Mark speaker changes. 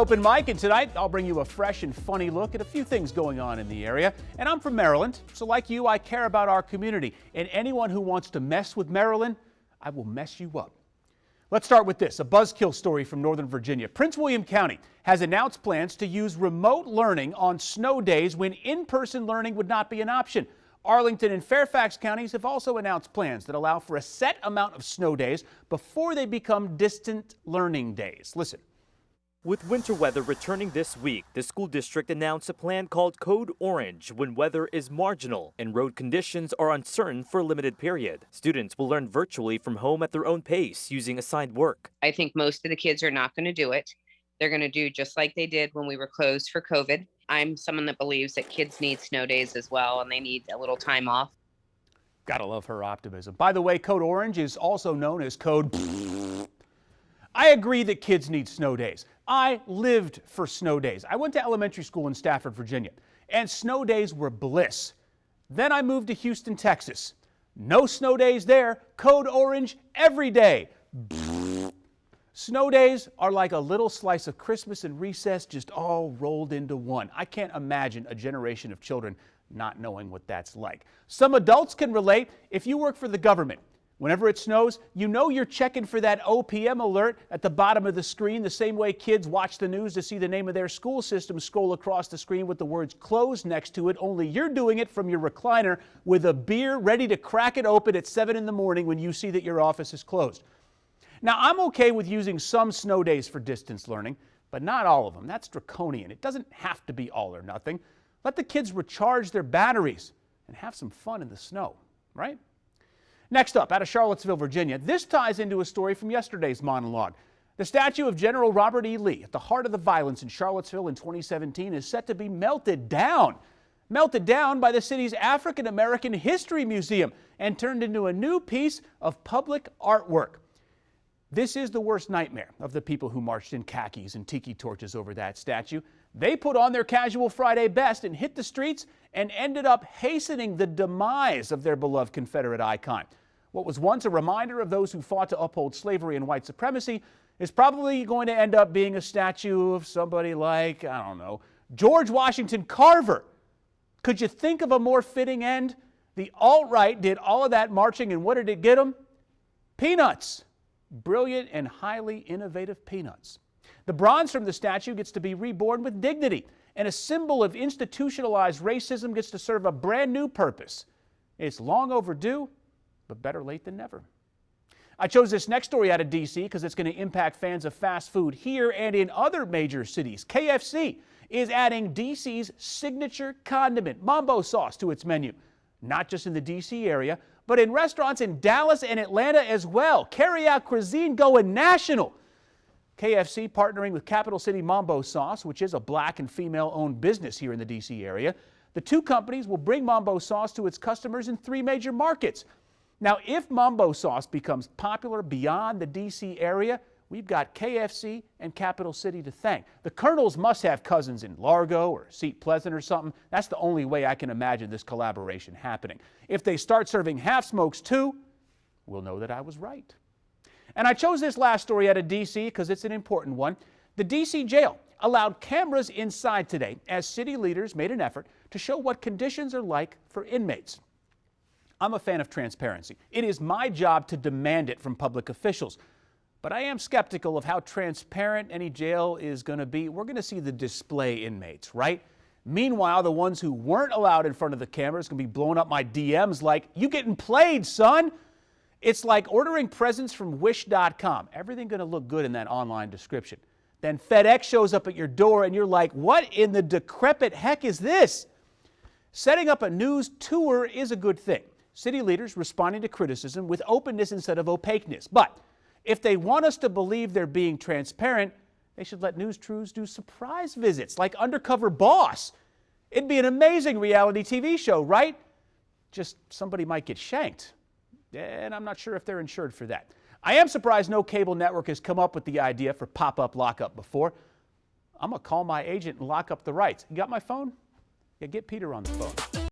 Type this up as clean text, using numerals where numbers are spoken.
Speaker 1: Open mic, and tonight I'll bring you a fresh and funny look at a few things going on in the area. And I'm from Maryland, so like you, I care about our community. And anyone who wants to mess with Maryland, I will mess you up. Let's start with this, a buzzkill story from Northern Virginia. Prince William County has announced plans to use remote learning on snow days when in-person learning would not be an option. Arlington and Fairfax counties have also announced plans that allow for a set amount of snow days before they become distant learning days. Listen.
Speaker 2: With winter weather returning this week, the school district announced a plan called Code Orange when weather is marginal and road conditions are uncertain for a limited period. Students will learn virtually from home at their own pace using assigned work.
Speaker 3: I think most of the kids are not going to do it. They're going to do just like they did when we were closed for COVID. I'm someone that believes that kids need snow days as well, and they need a little time off.
Speaker 1: Gotta love her optimism. By the way, Code Orange is also known as Code. I agree that kids need snow days. I lived for snow days. I went to elementary school in Stafford, Virginia, and snow days were bliss. Then I moved to Houston, Texas. No snow days there. Code Orange every day. Snow days are like a little slice of Christmas and recess just all rolled into one. I can't imagine a generation of children not knowing what that's like. Some adults can relate. If you work for the government, whenever it snows, you know you're checking for that OPM alert at the bottom of the screen, the same way kids watch the news to see the name of their school system scroll across the screen with the words closed next to it, only you're doing it from your recliner with a beer ready to crack it open at 7 in the morning when you see that your office is closed. Now, I'm okay with using some snow days for distance learning, but not all of them. That's draconian. It doesn't have to be all or nothing. Let the kids recharge their batteries and have some fun in the snow, right? Next up, out of Charlottesville, Virginia, this ties into a story from yesterday's monologue. The statue of General Robert E. Lee, at the heart of the violence in Charlottesville in 2017, is set to be melted down by the city's African American History Museum and turned into a new piece of public artwork. This is the worst nightmare of the people who marched in khakis and tiki torches over that statue. They put on their casual Friday best and hit the streets and ended up hastening the demise of their beloved Confederate icon. What was once a reminder of those who fought to uphold slavery and white supremacy is probably going to end up being a statue of somebody like, I don't know, George Washington Carver. Could you think of a more fitting end? The alt-right did all of that marching, and what did it get them? Peanuts. Brilliant and highly innovative peanuts. The bronze from the statue gets to be reborn with dignity, and a symbol of institutionalized racism gets to serve a brand new purpose. It's long overdue, but better late than never. I chose this next story out of D.C. because it's going to impact fans of fast food here and in other major cities. KFC is adding D.C.'s signature condiment, Mambo sauce, to its menu. Not just in the D.C. area, but in restaurants in Dallas and Atlanta as well. Carry-out cuisine going national. KFC partnering with Capital City Mambo Sauce, which is a black and female-owned business here in the D.C. area. The two companies will bring Mambo sauce to its customers in 3 major markets. Now, if Mambo sauce becomes popular beyond the D.C. area, we've got KFC and Capital City to thank. The Colonels must have cousins in Largo or Seat Pleasant or something. That's the only way I can imagine this collaboration happening. If they start serving half smokes too, we'll know that I was right. And I chose this last story out of D.C. because it's an important one. The D.C. jail allowed cameras inside today as city leaders made an effort to show what conditions are like for inmates. I'm a fan of transparency. It is my job to demand it from public officials. But I am skeptical of how transparent any jail is going to be. We're going to see the display inmates, right? Meanwhile, the ones who weren't allowed in front of the cameras can be blowing up my DMs like, "You getting played, son?" It's like ordering presents from Wish.com. Everything going to look good in that online description. Then FedEx shows up at your door and you're like, what in the decrepit heck is this? Setting up a news tour is a good thing. City leaders responding to criticism with openness instead of opaqueness. But if they want us to believe they're being transparent, they should let news crews do surprise visits like Undercover Boss. It'd be an amazing reality TV show, right? Just somebody might get shanked. And I'm not sure if they're insured for that. I am surprised no cable network has come up with the idea for pop-up lockup before. I'm going to call my agent and lock up the rights. You got my phone? Yeah, get Peter on the phone.